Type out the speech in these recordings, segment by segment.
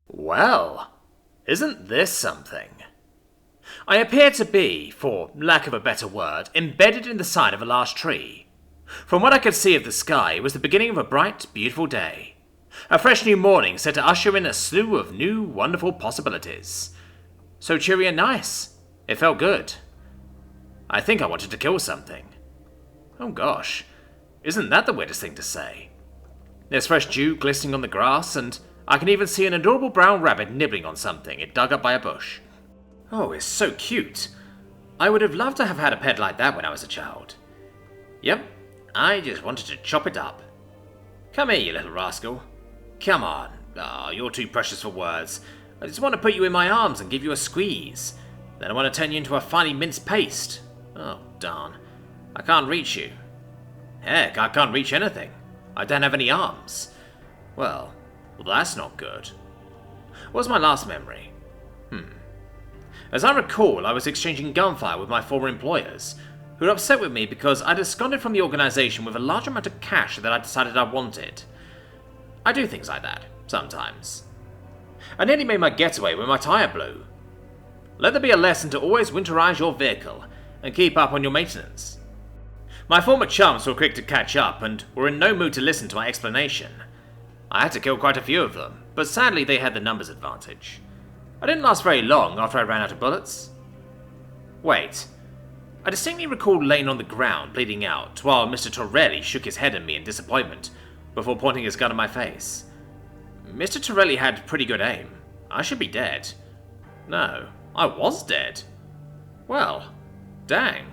Well, isn't this something? I appear to be, for lack of a better word, embedded in the side of a large tree. From what I could see of the sky, it was the beginning of a bright, beautiful day. A fresh new morning set to usher in a slew of new, wonderful possibilities. So cheery and nice. It felt good. I think I wanted to kill something. Oh gosh, isn't that the weirdest thing to say? There's fresh dew glistening on the grass, and I can even see an adorable brown rabbit nibbling on something it dug up by a bush. Oh, it's so cute. I would have loved to have had a pet like that when I was a child. Yep, I just wanted to chop it up. Come here, you little rascal. Come on. Oh, you're too precious for words. I just want to put you in my arms and give you a squeeze. Then I want to turn you into a finely minced paste. Oh, darn. I can't reach you. Heck, I can't reach anything. I don't have any arms. Well, that's not good. What was my last memory? As I recall, I was exchanging gunfire with my former employers, who were upset with me because I'd absconded from the organisation with a large amount of cash that I decided I wanted. I do things like that, sometimes. I nearly made my getaway when my tyre blew. Let there be a lesson to always winterize your vehicle and keep up on your maintenance. My former chums were quick to catch up and were in no mood to listen to my explanation. I had to kill quite a few of them, but sadly they had the numbers advantage. I didn't last very long after I ran out of bullets. Wait. I distinctly recall laying on the ground, bleeding out, while Mr. Torelli shook his head at me in disappointment, before pointing his gun at my face. Mr. Torelli had pretty good aim. I should be dead. No, I was dead. Well, dang.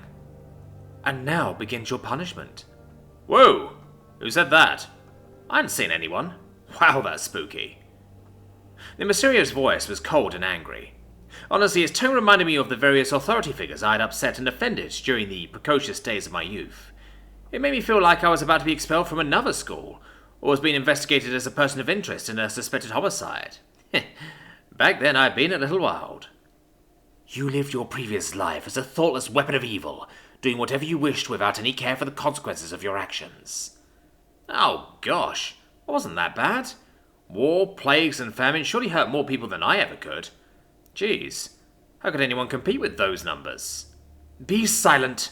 And now begins your punishment. Whoa! Who said that? I hadn't seen anyone. Wow, that's spooky. The mysterious voice was cold and angry. Honestly, its tone reminded me of the various authority figures I had upset and offended during the precocious days of my youth. It made me feel like I was about to be expelled from another school, or was being investigated as a person of interest in a suspected homicide. Back then I'd been a little wild. You lived your previous life as a thoughtless weapon of evil, doing whatever you wished without any care for the consequences of your actions. Oh gosh, it wasn't that bad. War, plagues, and famine surely hurt more people than I ever could. Jeez, how could anyone compete with those numbers? Be silent.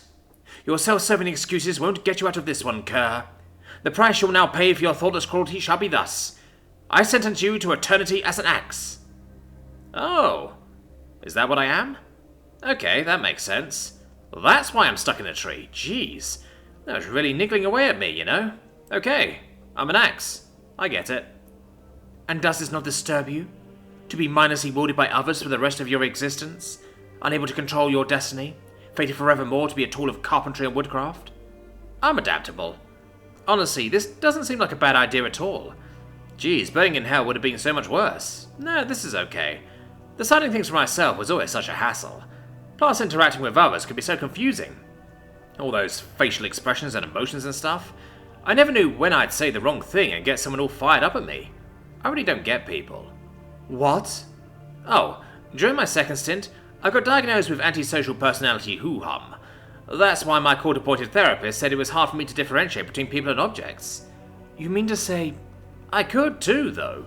Your self-serving excuses won't get you out of this one, cur. The price you'll now pay for your thoughtless cruelty shall be thus. I sentence you to eternity as an axe. Oh, is that what I am? Okay, that makes sense. Well, that's why I'm stuck in a tree. Jeez, that was really niggling away at me, you know? Okay, I'm an axe. I get it. And does this not disturb you? To be mindlessly wielded by others for the rest of your existence? Unable to control your destiny? Fated forevermore to be a tool of carpentry and woodcraft? I'm adaptable. Honestly, this doesn't seem like a bad idea at all. Geez, burning in hell would have been so much worse. No, this is okay. Deciding things for myself was always such a hassle. Plus, interacting with others could be so confusing. All those facial expressions and emotions and stuff. I never knew when I'd say the wrong thing and get someone all fired up at me. I really don't get people. What? Oh, during my second stint, I got diagnosed with antisocial personality hoo-hum. That's why my court-appointed therapist said it was hard for me to differentiate between people and objects. You mean to say... I could too, though.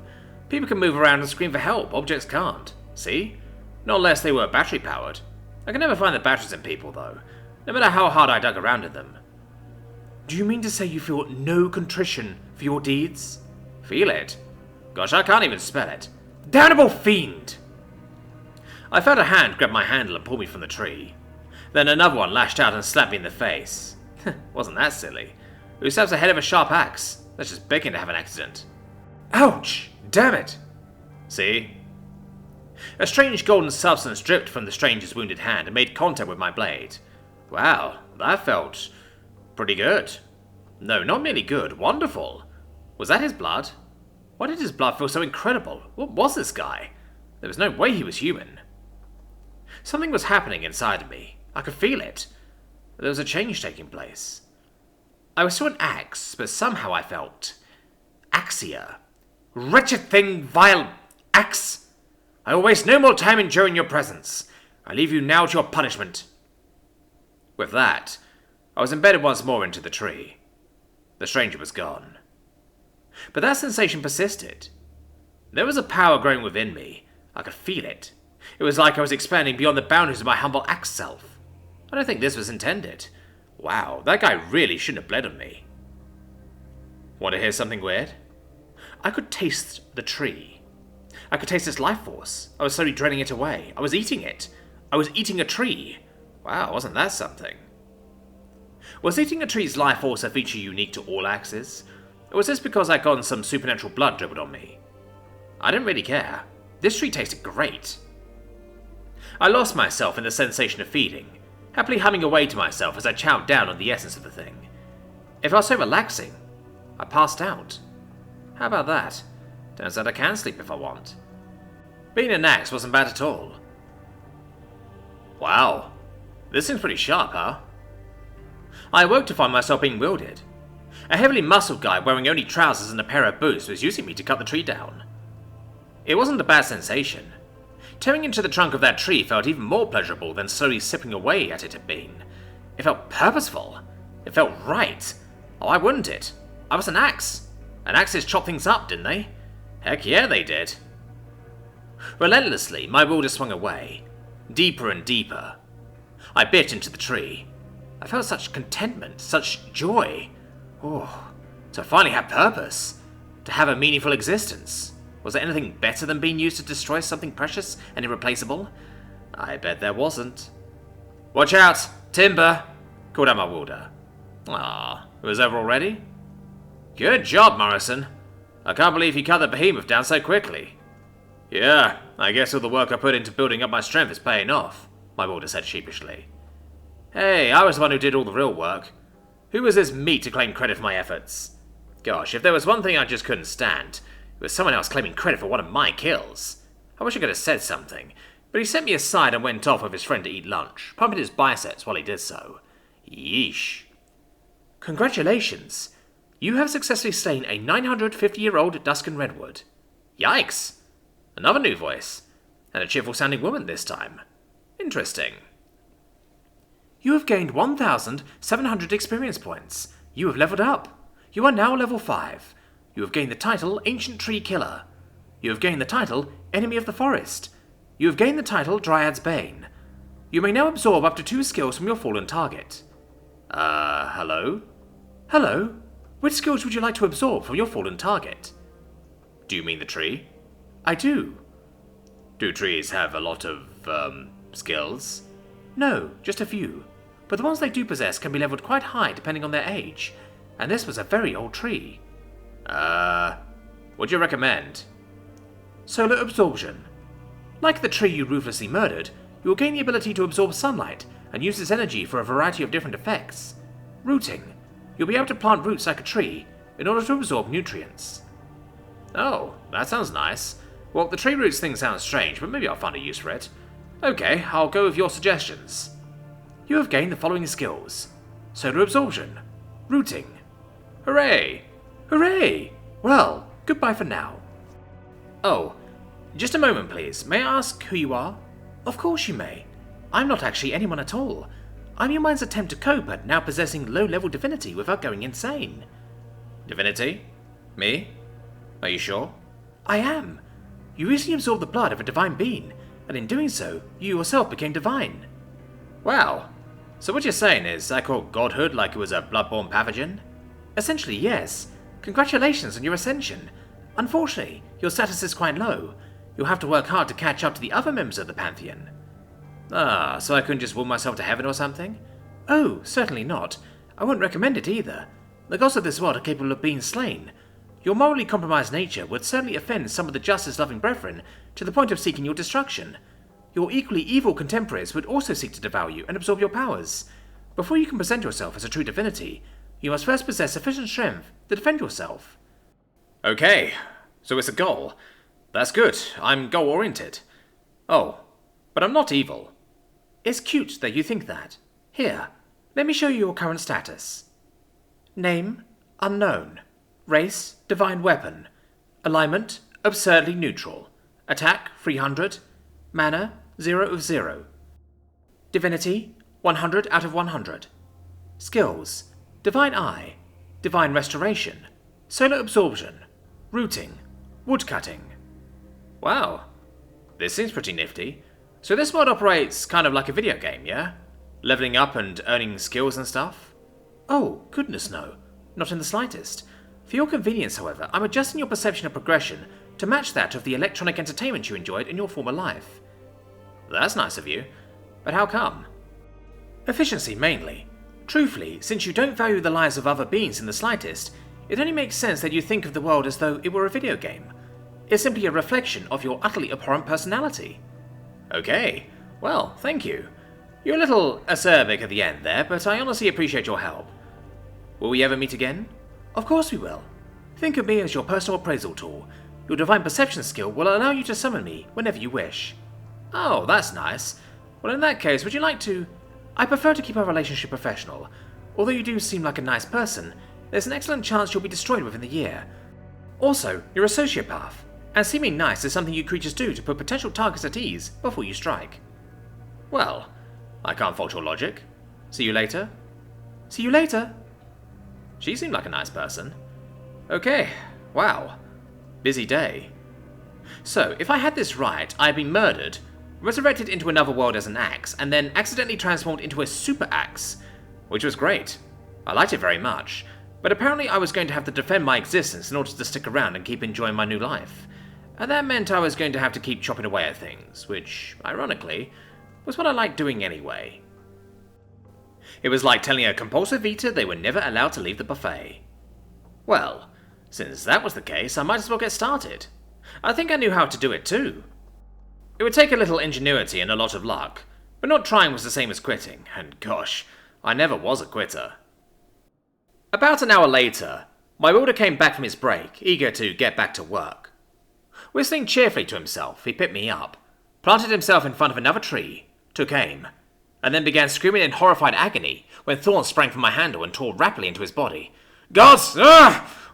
People can move around and scream for help, objects can't. See? Not unless they were battery-powered. I can never find the batteries in people, though, no matter how hard I dug around in them. Do you mean to say you feel no contrition for your deeds? Feel it? Gosh, I can't even spell it. Damnable fiend! I felt a hand grab my handle and pull me from the tree. Then another one lashed out and slapped me in the face. Wasn't that silly? Who steps ahead of a sharp axe? That's just begging to have an accident. Ouch! Damn it! See? A strange golden substance dripped from the stranger's wounded hand and made contact with my blade. Wow, that felt... pretty good. No, not merely good, wonderful. Was that his blood? Why did his blood feel so incredible? What was this guy? There was no way he was human. Something was happening inside of me. I could feel it. There was a change taking place. I was still an axe, but somehow I felt... Axia. Wretched thing, vile axe! I will waste no more time enduring your presence. I leave you now to your punishment. With that, I was embedded once more into the tree. The stranger was gone. But that sensation persisted. There was a power growing within me. I could feel it. It was like I was expanding beyond the boundaries of my humble axe self. I don't think this was intended. Wow, that guy really shouldn't have bled on me. Want to hear something weird? I could taste the tree. I could taste its life force. I was slowly draining it away. I was eating it. I was eating a tree. Wow, wasn't that something? Was eating a tree's life force a feature unique to all axes? Or was this because I'd gotten some supernatural blood dribbled on me? I didn't really care. This tree tasted great. I lost myself in the sensation of feeding, happily humming away to myself as I chowed down on the essence of the thing. It felt so relaxing. I passed out. How about that? Turns out I can sleep if I want. Being an axe wasn't bad at all. Wow, this thing's pretty sharp, huh? I awoke to find myself being wielded. A heavily muscled guy wearing only trousers and a pair of boots was using me to cut the tree down. It wasn't a bad sensation. Tearing into the trunk of that tree felt even more pleasurable than slowly sipping away at it had been. It felt purposeful. It felt right. Oh, why wouldn't it? I was an axe. And axes chop things up, didn't they? Heck yeah, they did. Relentlessly, my wielder swung away. Deeper and deeper. I bit into the tree. I felt such contentment, such joy. Oh, to finally have purpose. To have a meaningful existence. Was there anything better than being used to destroy something precious and irreplaceable? I bet there wasn't. Watch out! Timber! Called out my wielder. Ah, it was over already? Good job, Morrison. I can't believe you cut the behemoth down so quickly. Yeah, I guess all the work I put into building up my strength is paying off, my wielder said sheepishly. Hey, I was the one who did all the real work. Who was this meat to claim credit for my efforts? Gosh, if there was one thing I just couldn't stand, it was someone else claiming credit for one of my kills. I wish I could have said something, but he set me aside and went off with his friend to eat lunch, pumping his biceps while he did so. Yeesh. Congratulations. You have successfully slain a 950-year-old Duscan Redwood. Yikes. Another new voice. And a cheerful-sounding woman this time. Interesting. You have gained 1,700 experience points. You have leveled up. You are now level 5. You have gained the title Ancient Tree Killer. You have gained the title Enemy of the Forest. You have gained the title Dryad's Bane. You may now absorb up to 2 skills from your fallen target. Hello? Hello? Which skills would you like to absorb from your fallen target? Do you mean the tree? I do. Do trees have a lot of, skills? No, just a few. But the ones they do possess can be leveled quite high depending on their age. And this was a very old tree. What do you recommend? Solar absorption. Like the tree you ruthlessly murdered, you will gain the ability to absorb sunlight and use its energy for a variety of different effects. Rooting. You'll be able to plant roots like a tree in order to absorb nutrients. Oh, that sounds nice. Well, the tree roots thing sounds strange, but maybe I'll find a use for it. Okay, I'll go with your suggestions. You have gained the following skills. Solar absorption. Rooting. Hooray! Hooray! Well, goodbye for now. Oh, just a moment please. May I ask who you are? Of course you may. I'm not actually anyone at all. I'm your mind's attempt to cope at now possessing low-level divinity without going insane. Divinity? Me? Are you sure? I am. You recently absorbed the blood of a divine being, and in doing so, you yourself became divine. Wow. So what you're saying is I caught godhood like it was a blood-borne pathogen? Essentially, yes. Congratulations on your ascension. Unfortunately, your status is quite low. You'll have to work hard to catch up to the other members of the Pantheon. Ah, so I couldn't just will myself to heaven or something? Oh, certainly not. I wouldn't recommend it either. The gods of this world are capable of being slain. Your morally compromised nature would certainly offend some of the justice-loving brethren to the point of seeking your destruction. Your equally evil contemporaries would also seek to devour you and absorb your powers. Before you can present yourself as a true divinity, you must first possess sufficient strength to defend yourself. Okay, so it's a goal. That's good. I'm goal-oriented. Oh, but I'm not evil. It's cute that you think that. Here, let me show you your current status. Name, unknown. Race, divine weapon. Alignment, absurdly neutral. Attack, 300. Mana, 0 of 0. Divinity, 100 out of 100. Skills, Divine Eye, Divine Restoration, Solar Absorption, Rooting, Woodcutting, Wow. This seems pretty nifty. So this world operates kind of like a video game, yeah? Leveling up and earning skills and stuff? Oh, goodness no. Not in the slightest. For your convenience, however, I'm adjusting your perception of progression to match that of the electronic entertainment you enjoyed in your former life. That's nice of you. But how come? Efficiency, mainly. Truthfully, since you don't value the lives of other beings in the slightest, it only makes sense that you think of the world as though it were a video game. It's simply a reflection of your utterly abhorrent personality. Okay, well, thank you. You're a little acerbic at the end there, but I honestly appreciate your help. Will we ever meet again? Of course we will. Think of me as your personal appraisal tool. Your divine perception skill will allow you to summon me whenever you wish. Oh, that's nice. Well, in that case, would you like to... I prefer to keep our relationship professional. Although you do seem like a nice person, there's an excellent chance you'll be destroyed within the year. Also, you're a sociopath, and seeming nice is something you creatures do to put potential targets at ease before you strike. Well, I can't fault your logic. See you later? See you later? She seemed like a nice person. Okay, wow. Busy day. So, if I had this right, I'd been murdered, resurrected into another world as an axe, and then accidentally transformed into a super axe, which was great. I liked it very much, but apparently I was going to have to defend my existence in order to stick around and keep enjoying my new life. And that meant I was going to have to keep chopping away at things, which, ironically, was what I liked doing anyway. It was like telling a compulsive eater they were never allowed to leave the buffet. Well, since that was the case, I might as well get started. I think I knew how to do it too. It would take a little ingenuity and a lot of luck, but not trying was the same as quitting, and gosh, I never was a quitter. About an hour later, my builder came back from his break, eager to get back to work. Whistling cheerfully to himself, he picked me up, planted himself in front of another tree, took aim, and then began screaming in horrified agony when thorns sprang from my handle and tore rapidly into his body. "Gods!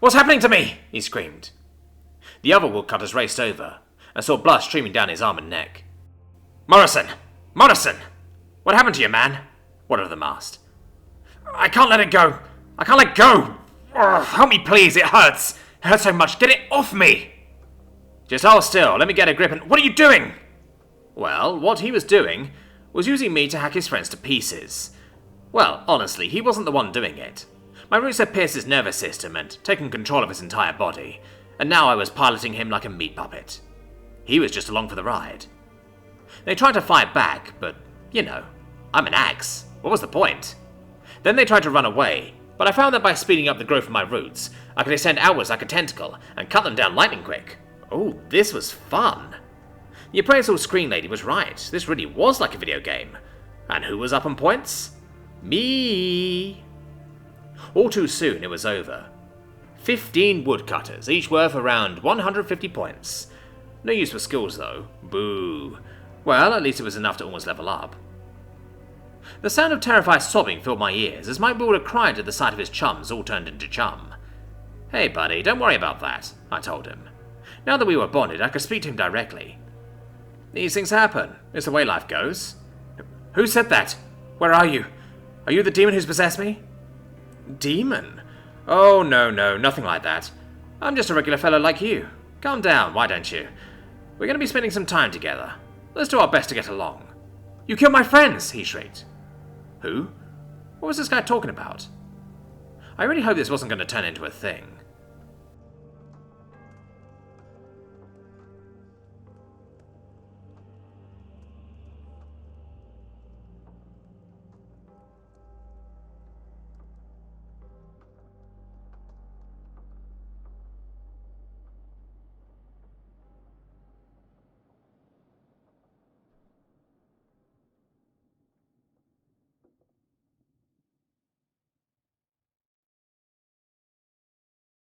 What's happening to me?" he screamed. The other woodcutters raced over, and saw blood streaming down his arm and neck. "Morrison! Morrison! What happened to you, man?" one of them asked. "I can't let it go! I can't let go! Help me, please, it hurts! It hurts so much, get it off me!" "Just hold still, let me get a grip and—" "What are you doing?" Well, what he was doing was using me to hack his friends to pieces. Well, honestly, he wasn't the one doing it. My roots had pierced his nervous system and taken control of his entire body, and now I was piloting him like a meat puppet. He was just along for the ride. They tried to fight back, but, you know, I'm an axe. What was the point? Then they tried to run away, but I found that by speeding up the growth of my roots, I could extend outwards like a tentacle and cut them down lightning quick. Oh, this was fun. The appraisal screen lady was right. This really was like a video game. And who was up on points? Me. All too soon, it was over. 15 woodcutters, each worth around 150 points. No use for skills, though. Boo. Well, at least it was enough to almost level up. The sound of terrified sobbing filled my ears as my builder cried at the sight of his chums all turned into chum. "Hey, buddy, don't worry about that," I told him. Now that we were bonded, I could speak to him directly. "These things happen. It's the way life goes." "Who said that? Where are you? Are you the demon who's possessed me?" "Demon? Oh, no, nothing like that. I'm just a regular fellow like you. Calm down, why don't you? We're going to be spending some time together. Let's do our best to get along." "You killed my friends!" he shrieked. Who? What was this guy talking about? I really hope this wasn't going to turn into a thing.